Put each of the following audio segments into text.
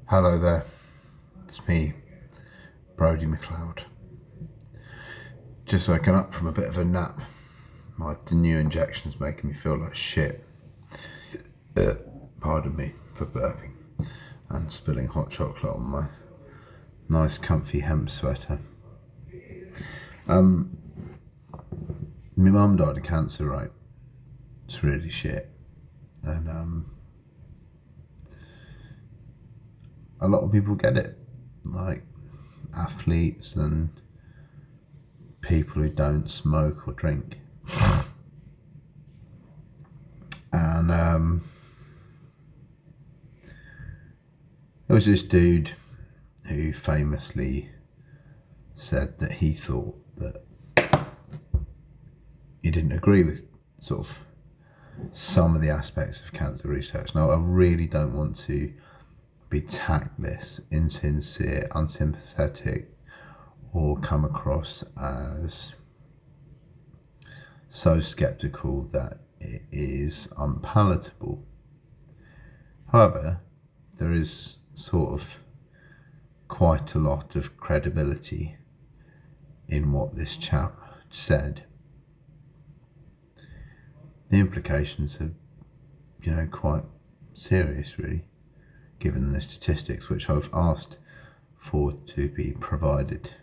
Hello there, it's me, Brodie McLeod. Just woken up from a bit of a nap. The new injection's making me feel like shit. Pardon me for burping and spilling hot chocolate on my nice comfy hemp sweater. My mum died of cancer, right? It's really shit. And a lot of people get it, like athletes and people who don't smoke or drink. And there was this dude who famously said that he thought that he didn't agree with sort of some of the aspects of cancer research. Now, I really don't want to be tactless, insincere, unsympathetic, or come across as so skeptical that it is unpalatable. However, there is sort of quite a lot of credibility in what this chap said. The implications are, quite serious, really, given the statistics which I've asked for to be provided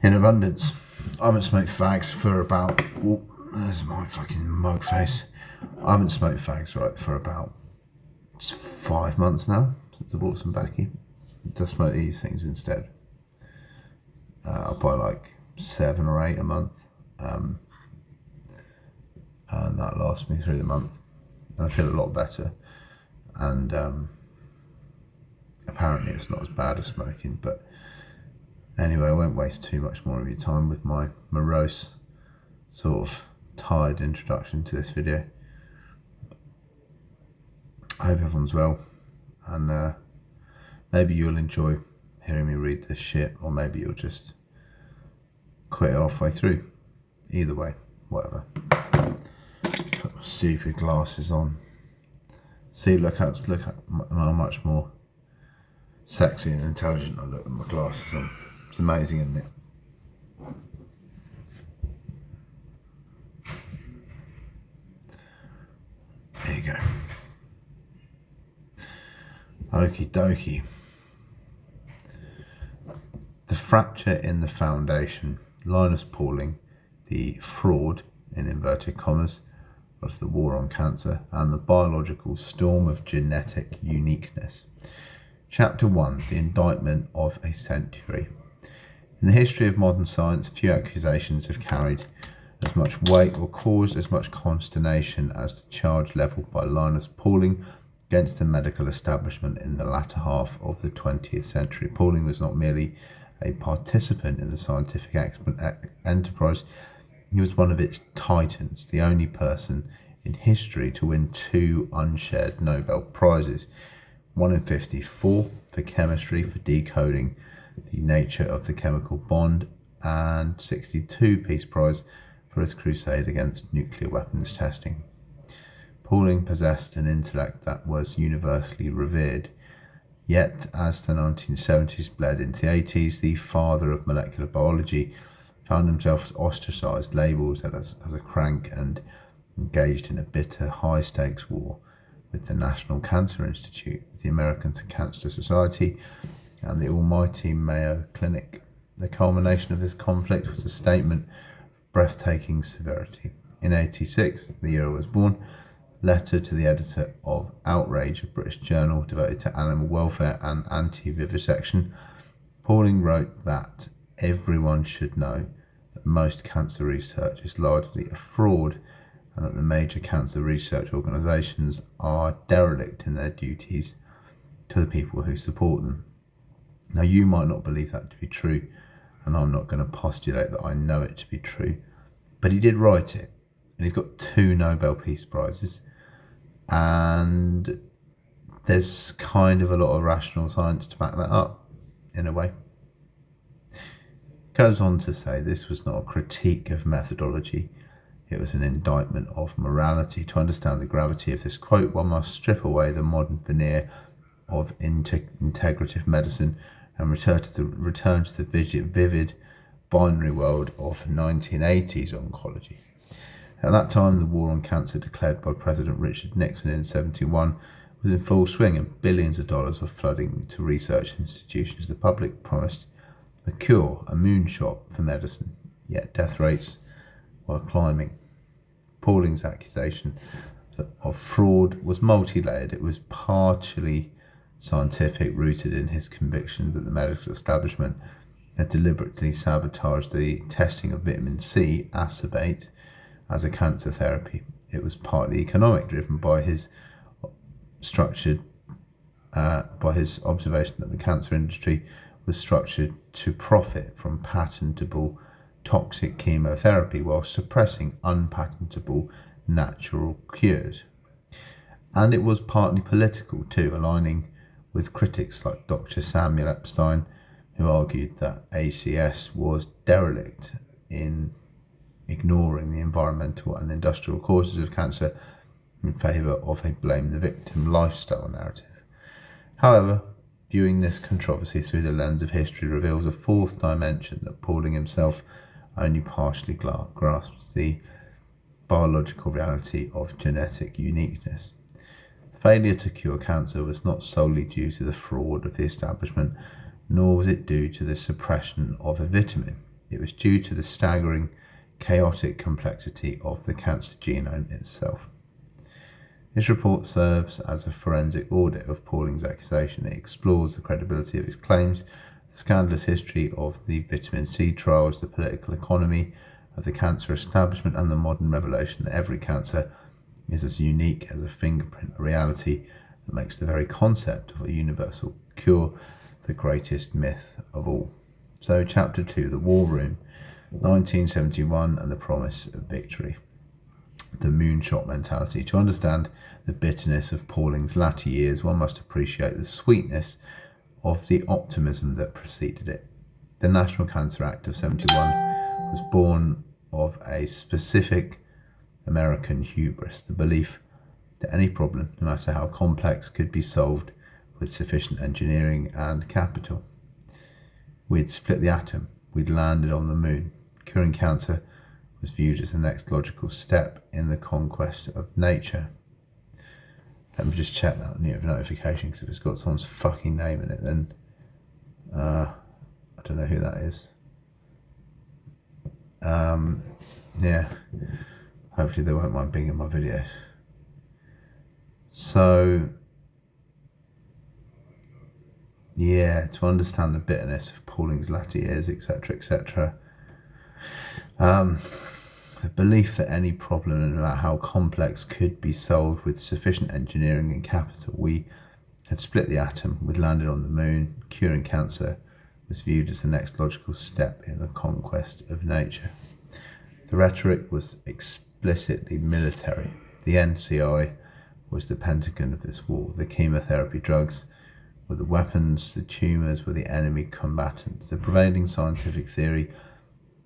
in abundance. I haven't smoked fags for about, there's my fucking mug face. I haven't smoked fags, for about 5 months now, since I bought some backy. Just smoke these things instead. I'll buy like 7 or 8 a month. And that lasts me through the month. And I feel a lot better. And apparently it's not as bad as smoking, but anyway, I won't waste too much more of your time with my morose, sort of tired introduction to this video. I hope everyone's well, and maybe you'll enjoy hearing me read this shit, or maybe you'll just quit halfway through. Either way, whatever. Put my stupid glasses on. See, look how much more sexy and intelligent I look with my glasses on. It's amazing, isn't it? There you go. Okie dokie. The fracture in the foundation, Linus Pauling, the fraud, in inverted commas, of the war on cancer, and the biological storm of genetic uniqueness. Chapter 1, the indictment of a century. In the history of modern science, few accusations have carried as much weight or caused as much consternation as the charge levelled by Linus Pauling against the medical establishment in the latter half of the 20th century. Pauling was not merely a participant in the scientific enterprise, he was one of its titans, the only person in history to win 2 unshared Nobel Prizes, 1 in 54 for chemistry for decoding the nature of the chemical bond, and 62 Peace Prize for his crusade against nuclear weapons testing. Pauling possessed an intellect that was universally revered. Yet, as the 1970s bled into the 80s, the father of molecular biology found himself ostracised, labelled as a crank, and engaged in a bitter, high-stakes war with the National Cancer Institute, the American Cancer Society, and the almighty Mayo Clinic. The culmination of this conflict was a statement of breathtaking severity. In 1986, the year I was born, letter to the editor of Outrage, a British journal devoted to animal welfare and anti-vivisection, Pauling wrote that everyone should know that most cancer research is largely a fraud, and that the major cancer research organisations are derelict in their duties to the people who support them. Now, you might not believe that to be true, and I'm not going to postulate that I know it to be true, but he did write it, and he's got 2 Nobel Peace Prizes, and there's kind of a lot of rational science to back that up, in a way. Goes on to say this was not a critique of methodology, it was an indictment of morality. To understand the gravity of this quote, one must strip away the modern veneer of integrative medicine and return to the vivid binary world of 1980s oncology. At that time, the war on cancer declared by President Richard Nixon in 1971 was in full swing, and billions of dollars were flooding to research institutions. The public promised a cure, a moonshot for medicine, yet death rates were climbing. Pauling's accusation of fraud was multi-layered. It was partially scientific, rooted in his conviction that the medical establishment had deliberately sabotaged the testing of vitamin C, ascorbate, as a cancer therapy. It was partly economic, driven by his observation that the cancer industry was structured to profit from patentable toxic chemotherapy while suppressing unpatentable natural cures. And it was partly political too, aligning with critics like Dr. Samuel Epstein, who argued that ACS was derelict in ignoring the environmental and industrial causes of cancer in favour of a blame the victim lifestyle narrative. However, viewing this controversy through the lens of history reveals a fourth dimension that Pauling himself only partially grasps: the biological reality of genetic uniqueness. Failure to cure cancer was not solely due to the fraud of the establishment, nor was it due to the suppression of a vitamin. It was due to the staggering, chaotic complexity of the cancer genome itself. His report serves as a forensic audit of Pauling's accusation. It explores the credibility of his claims, the scandalous history of the vitamin C trials, the political economy of the cancer establishment, and the modern revelation that every cancer is as unique as a fingerprint, a reality that makes the very concept of a universal cure the greatest myth of all. So, Chapter 2, The War Room, 1971 and the Promise of Victory. The moonshot mentality. To understand the bitterness of Pauling's latter years, one must appreciate the sweetness of the optimism that preceded it. The National Cancer Act of 1971 was born of a specific American hubris, the belief that any problem, no matter how complex, could be solved with sufficient engineering and capital. We'd split the atom, we'd landed on the moon. Curing cancer was viewed as the next logical step in the conquest of nature. Let me just check that notification, because if it's got someone's fucking name in it, then I don't know who that is. Yeah, hopefully they won't mind being in my video. So, yeah, to understand the bitterness of Pauling's latter years, etc., etc., the belief that any problem, no matter how complex, could be solved with sufficient engineering and capital. We had split the atom, we'd landed on the moon. Curing cancer was viewed as the next logical step in the conquest of nature. The rhetoric was explicitly military. The NCI was the Pentagon of this war. The chemotherapy drugs were the weapons, the tumours were the enemy combatants. The prevailing scientific theory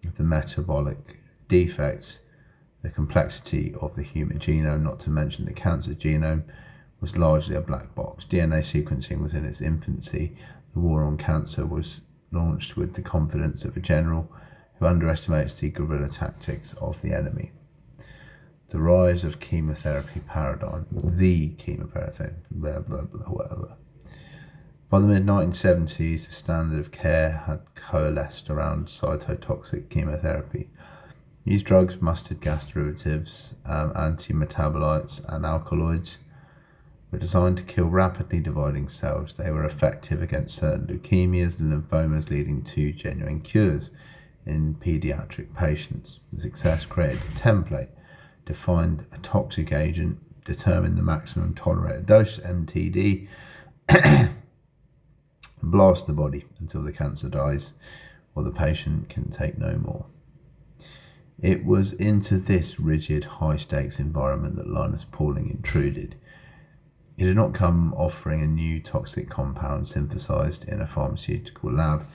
of the metabolic defects, the complexity of the human genome, not to mention the cancer genome, was largely a black box. DNA sequencing was in its infancy. The war on cancer was launched with the confidence of a general who underestimates the guerrilla tactics of the enemy. The rise of chemotherapy paradigm, the chemotherapy, blah, blah, blah, whatever. By the mid-1970s, the standard of care had coalesced around cytotoxic chemotherapy. These drugs, mustard gas derivatives, anti-metabolites and alkaloids, were designed to kill rapidly dividing cells. They were effective against certain leukemias and lymphomas, leading to genuine cures in pediatric patients. The success created a template, defined a toxic agent, determined the maximum tolerated dose, MTD, blast the body until the cancer dies or the patient can take no more. It was into this rigid, high-stakes environment that Linus Pauling intruded. He did not come offering a new toxic compound synthesized in a pharmaceutical lab.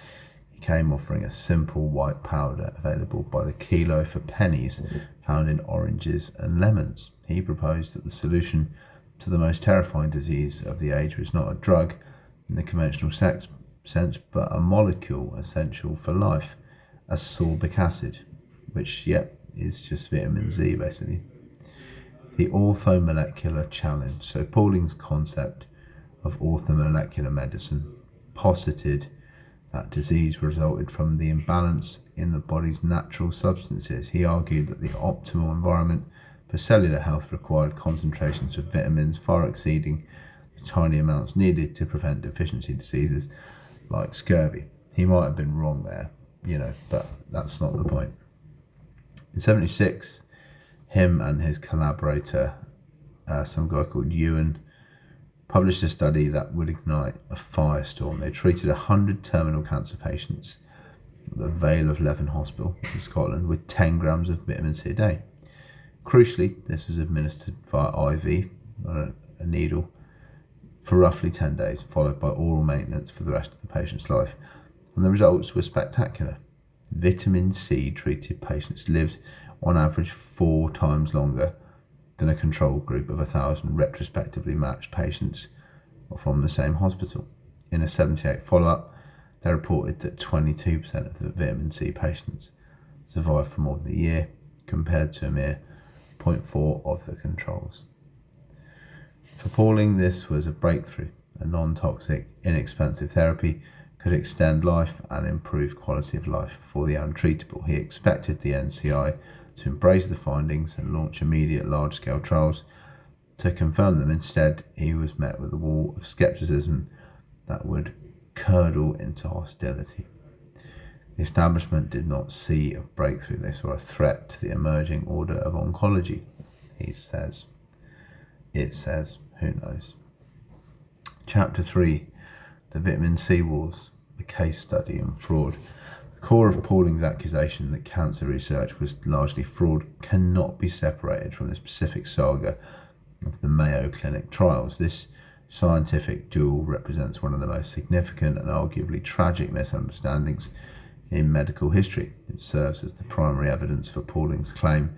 He came offering a simple white powder available by the kilo for pennies, found in oranges and lemons. He proposed that the solution to the most terrifying disease of the age was not a drug in the conventional sense, but a molecule essential for life, ascorbic acid, which, is just vitamin Z, basically. The orthomolecular challenge. So Pauling's concept of orthomolecular medicine posited that disease resulted from the imbalance in the body's natural substances. He argued that the optimal environment for cellular health required concentrations of vitamins far exceeding the tiny amounts needed to prevent deficiency diseases like scurvy. He might have been wrong there, but that's not the point. In 1976, him and his collaborator, some guy called Ewan, published a study that would ignite a firestorm. They treated 100 terminal cancer patients at the Vale of Leven Hospital in Scotland with 10 grams of vitamin C a day. Crucially, this was administered via IV, a needle, for roughly 10 days, followed by oral maintenance for the rest of the patient's life. And the results were spectacular. Vitamin C treated patients lived on average 4 times longer than a control group of 1,000 retrospectively matched patients from the same hospital. In a 78 follow-up, they reported that 22% of the vitamin C patients survived for more than a year, compared to a mere 0.4 of the controls. For Pauling, this was a breakthrough. A non-toxic, inexpensive therapy could extend life and improve quality of life for the untreatable. He expected the NCI to embrace the findings and launch immediate large-scale trials to confirm them. Instead, he was met with a wall of skepticism that would curdle into hostility. The establishment did not see a breakthrough. They saw a threat to the emerging order of oncology, he says. It says, who knows? Chapter 3, the vitamin C wars, the case study and fraud. The core of Pauling's accusation that cancer research was largely fraud cannot be separated from the specific saga of the Mayo Clinic trials. This scientific duel represents one of the most significant and arguably tragic misunderstandings in medical history. It serves as the primary evidence for Pauling's claim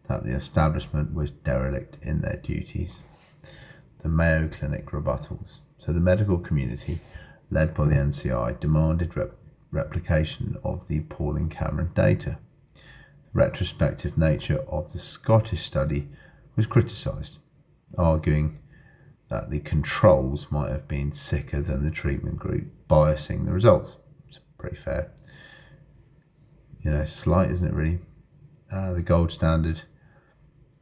that the establishment was derelict in their duties. The Mayo Clinic rebuttals. So the medical community, led by the NCI, demanded replication of the Pauling-Cameron data. The retrospective nature of the Scottish study was criticised, arguing that the controls might have been sicker than the treatment group, biasing the results. It's pretty fair. Slight, isn't it, really? The gold standard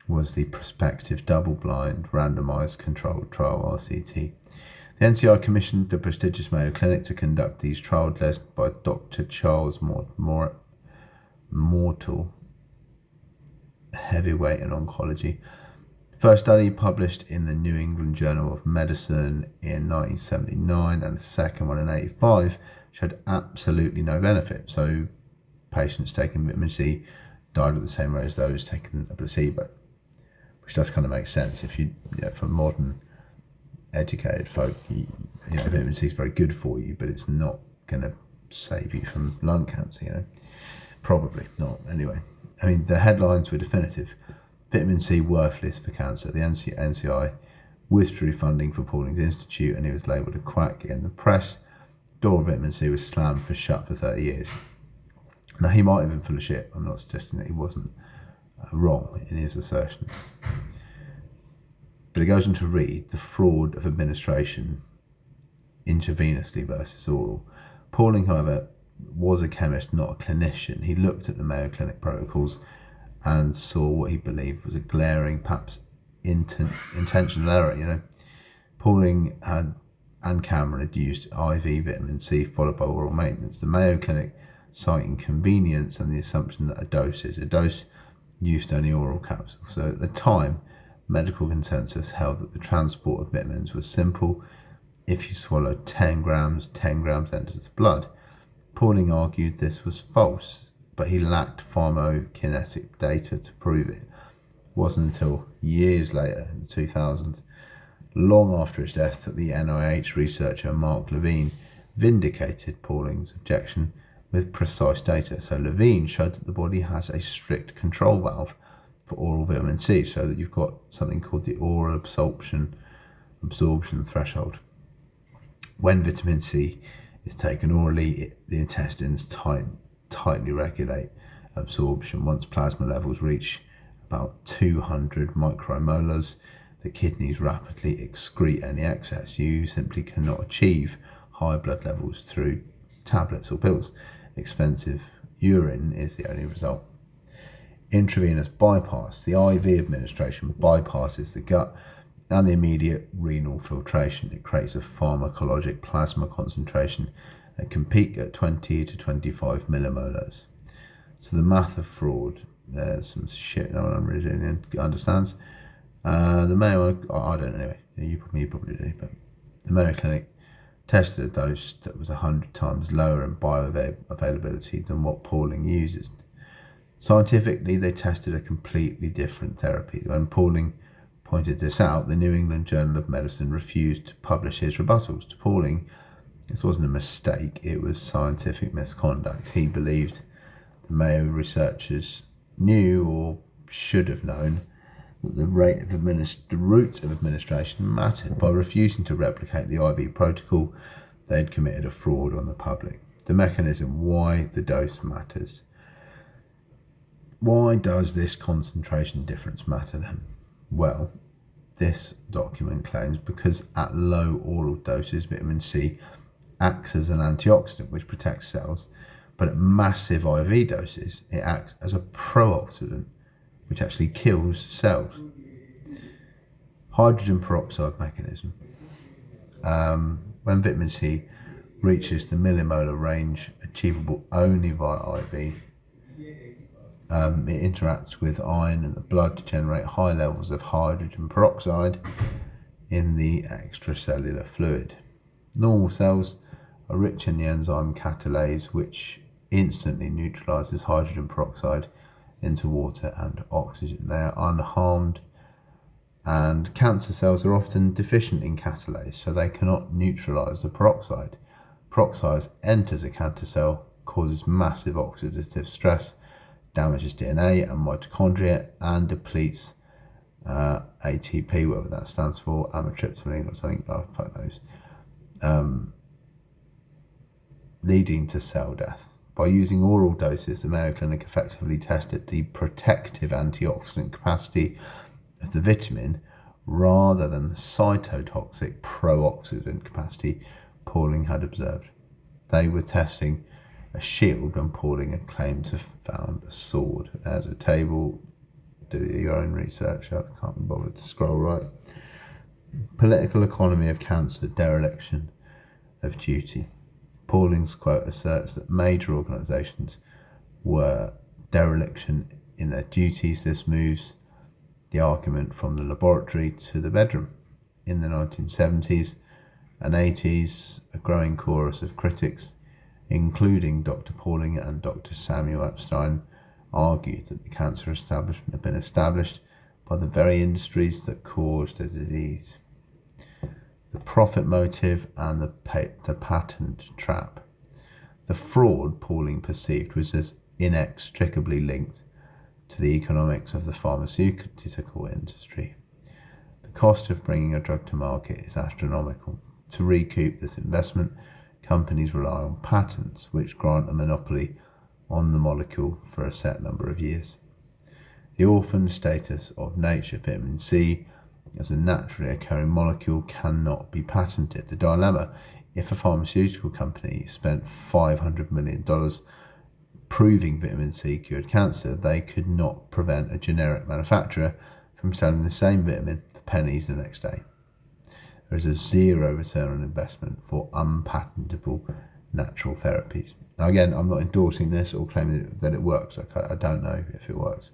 was the prospective double-blind randomised controlled trial, RCT. The NCI commissioned the prestigious Mayo Clinic to conduct these trials, led by Dr. Charles Mortle, a heavyweight in oncology. First study published in the New England Journal of Medicine in 1979, and the second one in 1985 showed absolutely no benefit. So patients taking vitamin C died at the same rate as those taking a placebo, which does kind of make sense. If for modern educated folk, vitamin C is very good for you, but it's not going to save you from lung cancer, Probably not. Anyway, the headlines were definitive. Vitamin C worthless for cancer. The NCI withdrew funding for Pauling's Institute, and he was labelled a quack in the press. Door of vitamin C was slammed shut for 30 years. Now, he might have been full of shit. I'm not suggesting that he wasn't wrong in his assertion. But it goes on to read the fraud of administration intravenously versus oral. Pauling, however, was a chemist, not a clinician. He looked at the Mayo Clinic protocols and saw what he believed was a glaring, perhaps intentional error. Pauling and Cameron had used IV vitamin C followed by oral maintenance. The Mayo Clinic citing convenience and the assumption that a dose used only oral capsules. So at the time, medical consensus held that the transport of vitamins was simple. If you swallowed 10 grams enters the blood. Pauling argued this was false, but he lacked pharmacokinetic data to prove it. It wasn't until years later, in the 2000s, long after his death, that the NIH researcher Mark Levine vindicated Pauling's objection with precise data. So Levine showed that the body has a strict control valve for oral vitamin C, so that you've got something called the oral absorption threshold. When vitamin C is taken orally, the intestines tightly regulate absorption. Once plasma levels reach about 200 micromolars, the kidneys rapidly excrete any excess. You simply cannot achieve high blood levels through tablets or pills. Expensive urine is the only result. Intravenous bypass. The IV administration bypasses the gut and the immediate renal filtration. It creates a pharmacologic plasma concentration that can peak at 20 to 25 millimolars. So the math of fraud, there's some shit no one really understands. The Mayo, I don't know anyway, you probably do, but the Mayo Clinic tested a dose that was 100 times lower in bioavailability than what Pauling uses. Scientifically, they tested a completely different therapy. When Pauling pointed this out, the New England Journal of Medicine refused to publish his rebuttals. To Pauling, this wasn't a mistake, it was scientific misconduct. He believed the Mayo researchers knew, or should have known, that the route of administration mattered. By refusing to replicate the IV protocol, they had committed a fraud on the public. The mechanism, why the dose matters. Why does this concentration difference matter then? Well, this document claims because at low oral doses, vitamin C acts as an antioxidant which protects cells, but at massive IV doses, it acts as a pro-oxidant which actually kills cells. Hydrogen peroxide mechanism. When vitamin C reaches the millimolar range achievable only via IV, it interacts with iron in the blood to generate high levels of hydrogen peroxide in the extracellular fluid. Normal cells are rich in the enzyme catalase, which instantly neutralizes hydrogen peroxide into water and oxygen. They are unharmed, and cancer cells are often deficient in catalase, so they cannot neutralize the peroxide. Peroxide enters a cancer cell, causes massive oxidative stress, damages DNA and mitochondria, and depletes ATP, whatever that stands for, amitriptyline or something, oh fuck knows, leading to cell death. By using oral doses, the Mayo Clinic effectively tested the protective antioxidant capacity of the vitamin rather than the cytotoxic pro-oxidant capacity Pauling had observed. They were testing a shield when Pauling had claimed to have found a sword. As a table, do your own research, I can't be bothered to scroll right. Political economy of cancer, dereliction of duty. Pauling's quote asserts that major organisations were dereliction in their duties. This moves the argument from the laboratory to the bedroom. In the 1970s and 80s, a growing chorus of critics, including Dr. Pauling and Dr. Samuel Epstein, argued that the cancer establishment had been established by the very industries that caused the disease. The profit motive and the patent trap. The fraud Pauling perceived was as inextricably linked to the economics of the pharmaceutical industry. The cost of bringing a drug to market is astronomical. To recoup this investment, companies rely on patents, which grant a monopoly on the molecule for a set number of years. The orphan status of nature vitamin C as a naturally occurring molecule cannot be patented. The dilemma: if a pharmaceutical company spent $500 million proving vitamin C cured cancer, they could not prevent a generic manufacturer from selling the same vitamin for pennies the next day. There is a zero return on investment for unpatentable natural therapies. Now again, I'm not endorsing this or claiming that it works. I don't know if it works.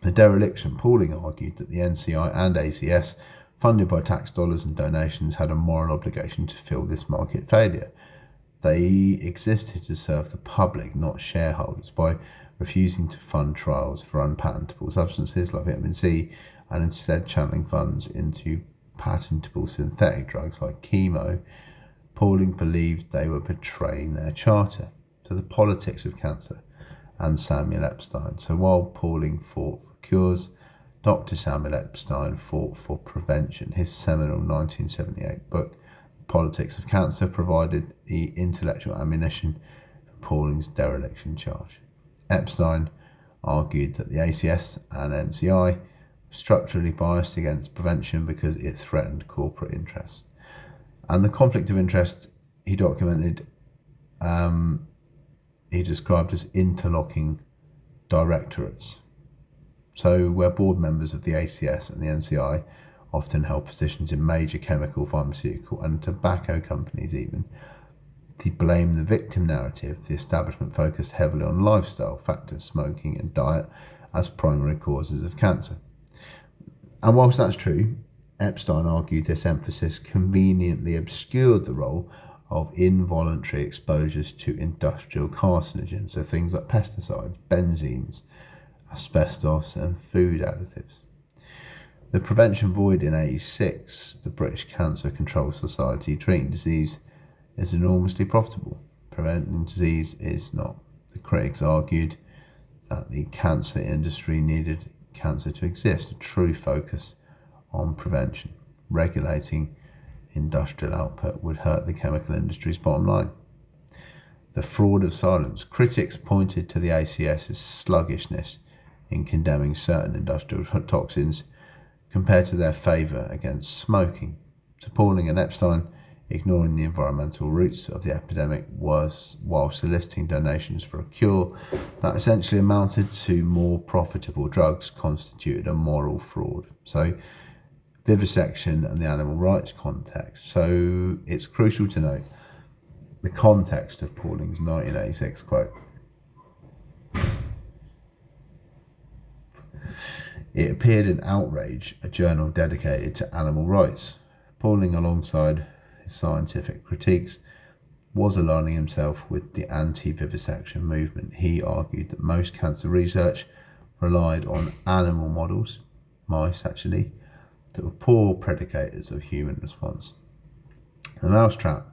The dereliction. Pauling argued that the NCI and ACS, funded by tax dollars and donations, had a moral obligation to fill this market failure. They existed to serve the public, not shareholders, by refusing to fund trials for unpatentable substances like vitamin C and instead channeling funds into patentable synthetic drugs like chemo. Pauling believed they were betraying their charter. So the politics of cancer and Samuel Epstein. So while Pauling fought for cures, Dr. Samuel Epstein fought for prevention. His seminal 1978 book, Politics of Cancer, provided the intellectual ammunition for Pauling's dereliction charge. Epstein argued that the ACS and NCI were structurally biased against prevention because it threatened corporate interests. And the conflict of interest he documented, he described as interlocking directorates. So where board members of the ACS and the NCI often held positions in major chemical, pharmaceutical and tobacco companies even, the blame the victim narrative, the establishment focused heavily on lifestyle factors, smoking and diet, as primary causes of cancer. And whilst that's true, Epstein argued this emphasis conveniently obscured the role of involuntary exposures to industrial carcinogens, so things like pesticides, benzenes, asbestos and food additives. The prevention void in 86, the British Cancer Control Society, treating disease is enormously profitable. Preventing disease is not. The critics argued that the cancer industry needed cancer to exist, a true focus on prevention. Regulating industrial output would hurt the chemical industry's bottom line. The fraud of silence. Critics pointed to the ACS's sluggishness in condemning certain industrial toxins compared to their favour against smoking. So Pauling and Epstein, ignoring the environmental roots of the epidemic, was while soliciting donations for a cure that essentially amounted to more profitable drugs, constituted a moral fraud. So vivisection and the animal rights context. So it's crucial to note the context of Pauling's 1986 quote. It appeared in Outrage, a journal dedicated to animal rights. Pauling, alongside his scientific critiques, was aligning himself with the anti-vivisection movement. He argued that most cancer research relied on animal models, mice actually, that were poor predicators of human response. The mousetrap.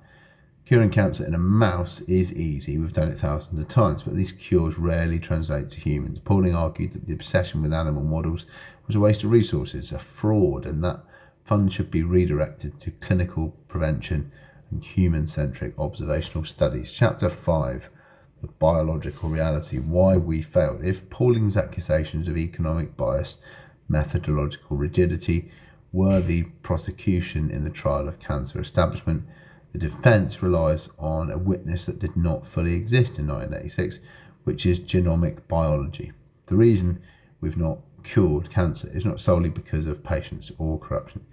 Curing cancer in a mouse is easy, we've done it thousands of times, but these cures rarely translate to humans. Pauling argued that the obsession with animal models was a waste of resources, a fraud, and that funds should be redirected to clinical prevention and human-centric observational studies. Chapter 5, The Biological Reality, Why We Failed. If Pauling's accusations of economic bias, methodological rigidity, were the prosecution in the trial of cancer establishment, the defence relies on a witness that did not fully exist in 1986, which is genomic biology. The reason we've not cured cancer is not solely because of patients or corruption.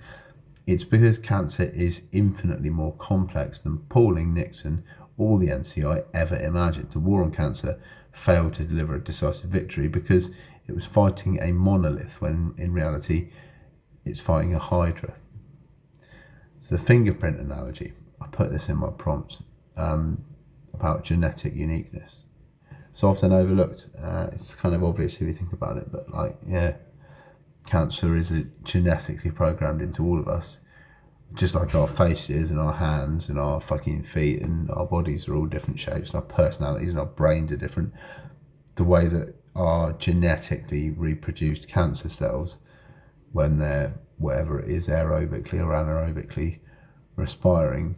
It's because cancer is infinitely more complex than Pauling, Nixon, or the NCI ever imagined. The war on cancer failed to deliver a decisive victory because it was fighting a monolith when in reality it's fighting a hydra. So the fingerprint analogy, I put this in my prompts, about genetic uniqueness. It's often overlooked. It's kind of obvious if you think about it, but cancer is genetically programmed into all of us. Just like our faces and our hands and our fucking feet and our bodies are all different shapes and our personalities and our brains are different. The way that our genetically reproduced cancer cells, when they're, whatever it is, aerobically or anaerobically respiring,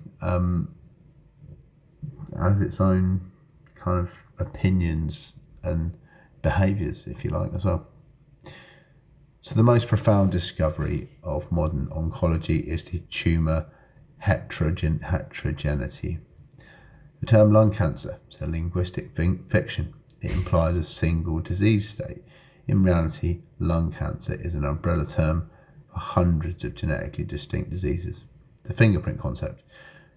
has its own kind of opinions and behaviours, if you like, as well. So the most profound discovery of modern oncology is the tumour heterogeneity. The term lung cancer is a linguistic fiction. It implies a single disease state. In reality, lung cancer is an umbrella term for hundreds of genetically distinct diseases. The fingerprint concept.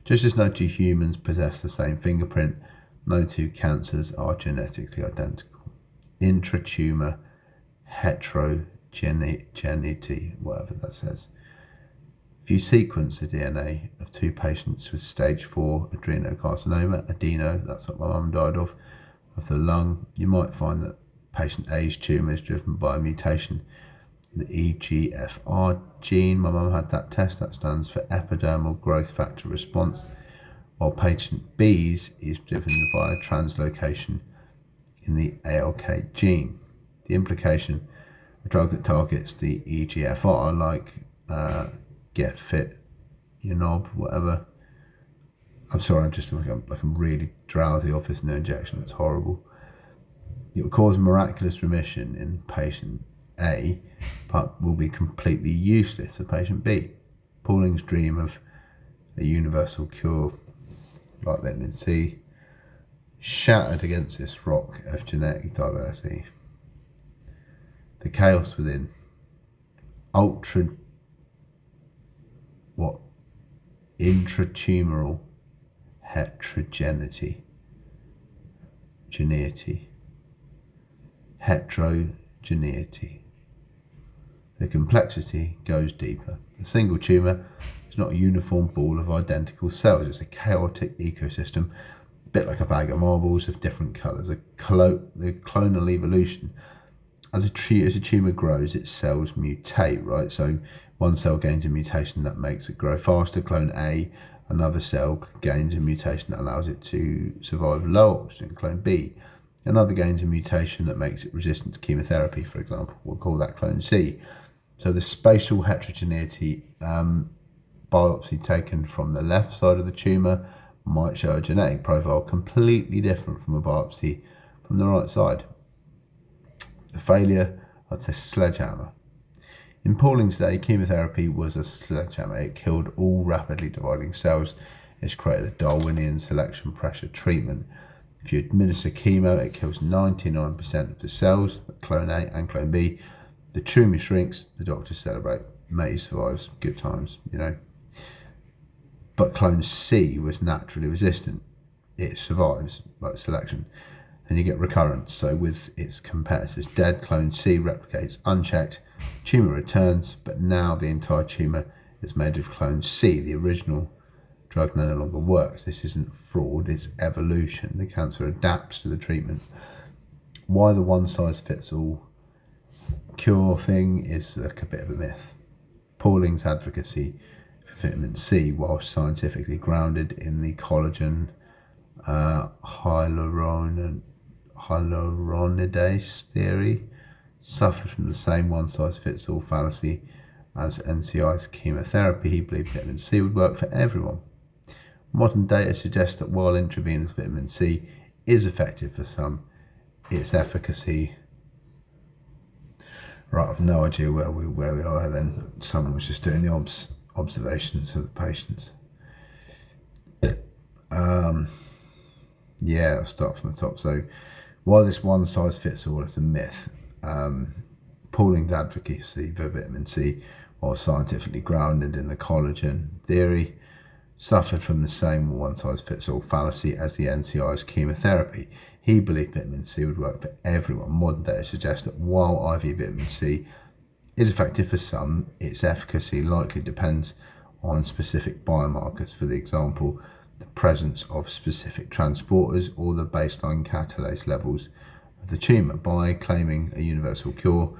Just as no two humans possess the same fingerprint, no two cancers are genetically identical. Intratumour heterogeneity, whatever that says. If you sequence the DNA of two patients with stage 4 adenocarcinoma, adeno, that's what my mum died of the lung, you might find that patient A's tumour is driven by a mutation in the EGFR gene. My mum had that test, that stands for epidermal growth factor response, while patient B's is driven by a translocation in the ALK gene. The implication, a drug that targets the EGFR, like Get Fit, Your Knob, whatever. I'm sorry, I'm really drowsy off this new injection. It's horrible. It will cause miraculous remission in patient A, but will be completely useless for patient B. Pauling's dream of a universal cure like vitamin C shattered against this rock of genetic diversity. The chaos within. Intratumoral heterogeneity. Heterogeneity. The complexity goes deeper. A single tumour is not a uniform ball of identical cells. It's a chaotic ecosystem, a bit like a bag of marbles of different colours. The clonal evolution. As a tumour grows, its cells mutate, right? So one cell gains a mutation that makes it grow faster, clone A. Another cell gains a mutation that allows it to survive low oxygen, clone B. Another gains a mutation that makes it resistant to chemotherapy, for example. We'll call that clone C. So the spatial heterogeneity biopsy taken from the left side of the tumour might show a genetic profile completely different from a biopsy from the right side. The failure of the sledgehammer. In Pauling's day, chemotherapy was a sledgehammer. It killed all rapidly dividing cells. It's created a Darwinian selection pressure treatment. If you administer chemo, it kills 99% of the cells, clone A and clone B. The tumour shrinks, the doctors celebrate. Mate survives, good times, you know. But clone C was naturally resistant. It survives, like selection, and you get recurrence. So with its competitors dead, clone C replicates unchecked, tumour returns, but now the entire tumour is made of clone C. The original drug no longer works. This isn't fraud, it's evolution. The cancer adapts to the treatment. Why the one-size-fits-all cure thing is a bit of a myth. Pauling's advocacy for vitamin C, while scientifically grounded in the collagen hyaluronidase theory, suffered from the same one-size-fits-all fallacy as NCI's chemotherapy. He believed vitamin C would work for everyone. Modern data suggests that while intravenous vitamin C is effective for some, its efficacy... Right, I've no idea where we are then. Someone was just doing the observations of the patients. Yeah, I'll start from the top. So, while this one-size-fits-all is a myth, Pauling's advocacy for vitamin C, while scientifically grounded in the collagen theory, suffered from the same one-size-fits-all fallacy as the NCI's chemotherapy. He believed vitamin C would work for everyone. Modern data suggests that while IV vitamin C is effective for some, its efficacy likely depends on specific biomarkers. For example, the presence of specific transporters or the baseline catalase levels of the tumour. By claiming a universal cure,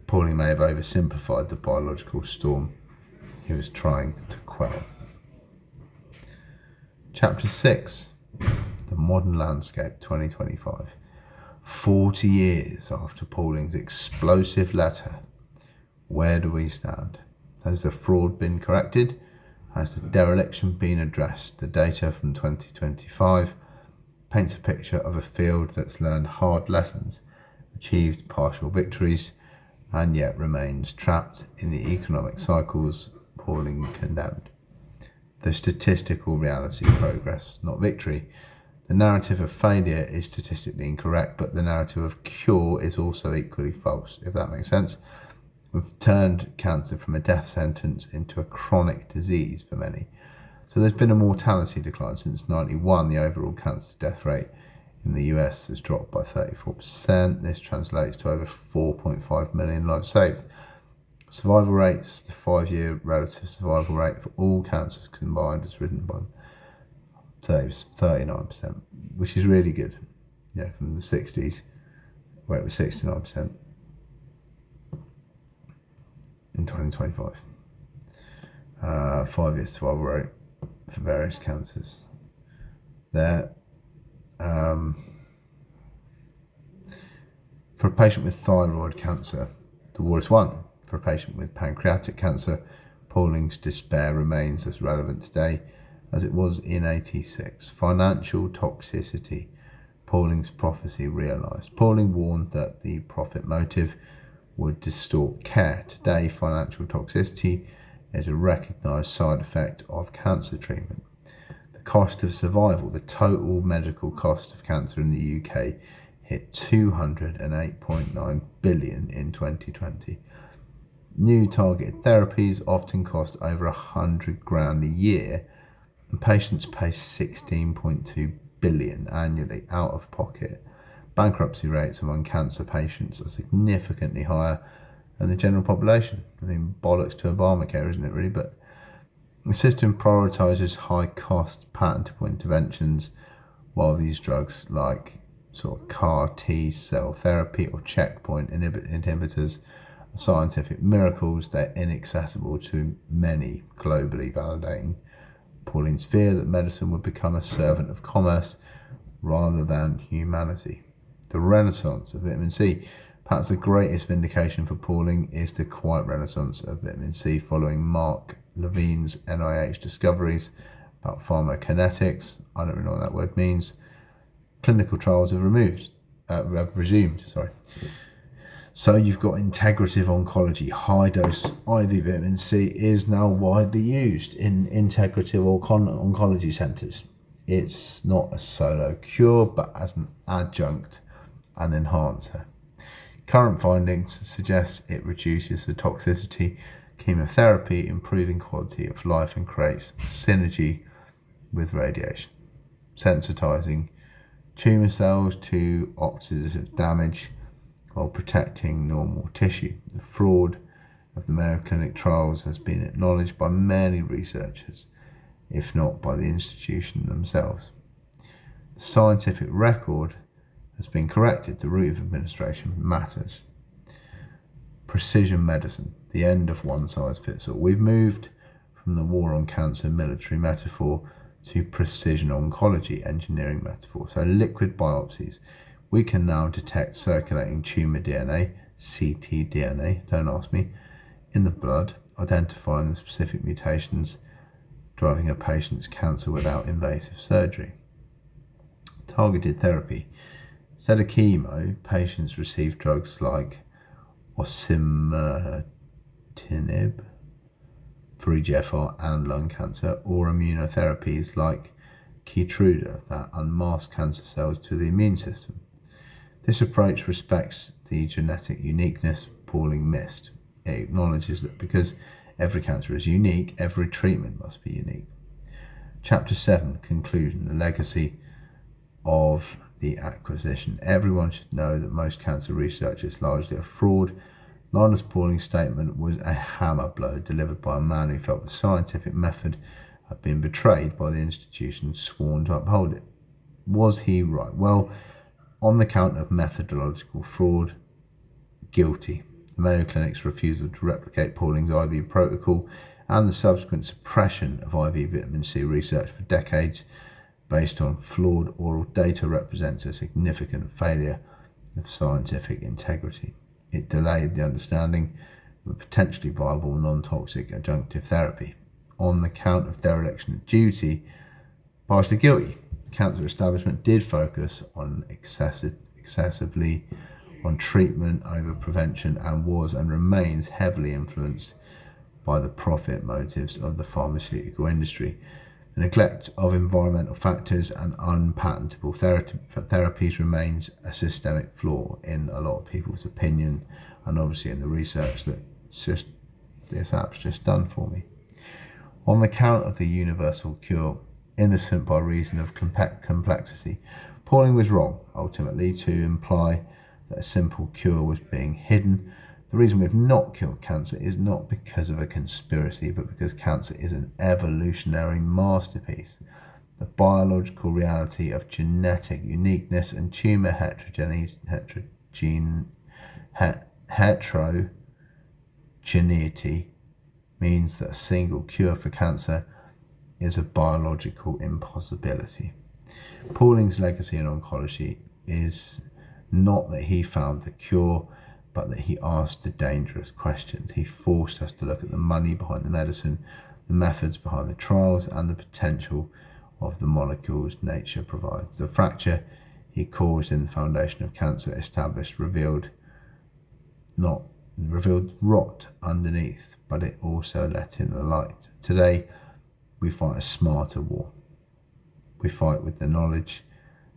Pauling may have oversimplified the biological storm he was trying to quell. Chapter 6. The Modern Landscape 2025. 40 years after Pauling's explosive letter, where do we stand? Has the fraud been corrected? Has the dereliction been addressed? The data from 2025 paints a picture of a field that's learned hard lessons, achieved partial victories, and yet remains trapped in the economic cycles Pauling condemned. The statistical reality of progress, not victory. The narrative of failure is statistically incorrect, but the narrative of cure is also equally false, if that makes sense. We've turned cancer from a death sentence into a chronic disease for many. So there's been a mortality decline since 91. The overall cancer death rate in the US has dropped by 34%. This translates to over 4.5 million lives saved. Survival rates, the 5-year relative survival rate for all cancers combined has risen by 39%, which is really good. Yeah, from the 60s, where it was 69% in 2025. 5-year survival rate for various cancers there. For a patient with thyroid cancer, the war is won. For a patient with pancreatic cancer, Pauling's despair remains as relevant today as it was in 86. Financial toxicity. Pauling's prophecy realised. Pauling warned that the profit motive would distort care. Today, financial toxicity is a recognised side effect of cancer treatment. The cost of survival, the total medical cost of cancer in the UK, hit 208.9 billion in 2020. New targeted therapies often cost over 100 grand a year, and patients pay 16.2 billion annually out of pocket. Bankruptcy rates among cancer patients are significantly higher than the general population. I mean, bollocks to Obamacare, isn't it, really? But the system prioritises high-cost patentable interventions, while these drugs like sort of CAR T-cell therapy or checkpoint inhibitors are scientific miracles. They're inaccessible to many, globally validating Pauling's fear that medicine would become a servant of commerce rather than humanity. The renaissance of vitamin C. Perhaps the greatest vindication for Pauling is the quiet renaissance of vitamin C following Mark Levine's NIH discoveries about pharmacokinetics. I don't really know what that word means. Clinical trials have resumed. So you've got integrative oncology. High-dose IV vitamin C is now widely used in integrative oncology centres. It's not a solo cure, but as an adjunct and enhancer. Current findings suggest it reduces the toxicity chemotherapy, improving quality of life, and creates synergy with radiation, sensitizing tumour cells to oxidative damage while protecting normal tissue. The fraud of the Mayo Clinic trials has been acknowledged by many researchers, if not by the institution themselves. The scientific record has been corrected. The route of administration matters. Precision medicine, the end of one size fits all. We've moved from the war on cancer military metaphor to precision oncology engineering metaphor. So liquid biopsies. We can now detect circulating tumour DNA, ctDNA, don't ask me, in the blood, identifying the specific mutations driving a patient's cancer without invasive surgery. Targeted therapy. Instead of chemo, patients receive drugs like osimertinib for EGFR and lung cancer, or immunotherapies like Keytruda that unmask cancer cells to the immune system. This approach respects the genetic uniqueness Pauling missed. It acknowledges that because every cancer is unique, every treatment must be unique. Chapter 7, conclusion, the legacy of the acquisition. Everyone should know that most cancer research is largely a fraud. Linus Pauling's statement was a hammer blow delivered by a man who felt the scientific method had been betrayed by the institution sworn to uphold it. Was he right? Well, on the count of methodological fraud, guilty. The Mayo Clinic's refusal to replicate Pauling's IV protocol and the subsequent suppression of IV vitamin C research for decades based on flawed oral data represents a significant failure of scientific integrity. It delayed the understanding of a potentially viable non-toxic adjunctive therapy. On the count of dereliction of duty, partially guilty. The cancer establishment did focus on excessively on treatment over prevention and was and remains heavily influenced by the profit motives of the pharmaceutical industry. The neglect of environmental factors and unpatentable therapies remains a systemic flaw in a lot of people's opinion, and obviously in the research that this app's just done for me. On the count of the universal cure, innocent by reason of complexity, Pauling was wrong, ultimately, to imply that a simple cure was being hidden. The reason we've not killed cancer is not because of a conspiracy, but because cancer is an evolutionary masterpiece. The biological reality of genetic uniqueness and tumour heterogeneity means that a single cure for cancer is a biological impossibility. Pauling's legacy in oncology is Not that he found the cure, but that he asked the dangerous questions. He forced us to look at the money behind the medicine, the methods behind the trials, and the potential of the molecules nature provides. The fracture he caused in the foundation of cancer revealed rot underneath, but it also let in the light. Today, we fight a smarter war. We fight with the knowledge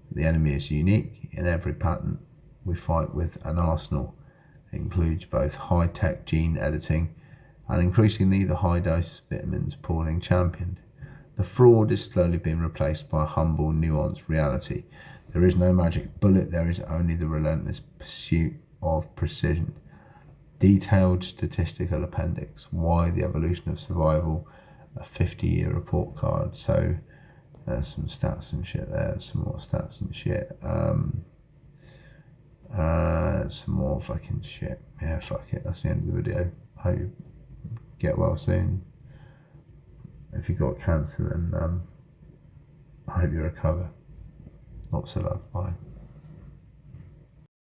that the enemy is unique in every pattern. We fight with an arsenal that includes both high-tech gene editing and increasingly the high-dose vitamins Pauling championed. The fraud is slowly being replaced by a humble, nuanced reality. There is no magic bullet, there is only the relentless pursuit of precision. Detailed statistical appendix, why the evolution of survival, a 50-year report card. So there's some stats and shit there, some more stats and shit. Some more fucking shit. Yeah, fuck it, that's the end of the video. Hope you get well soon. If you got cancer, then I hope you recover. Lots of love. Bye.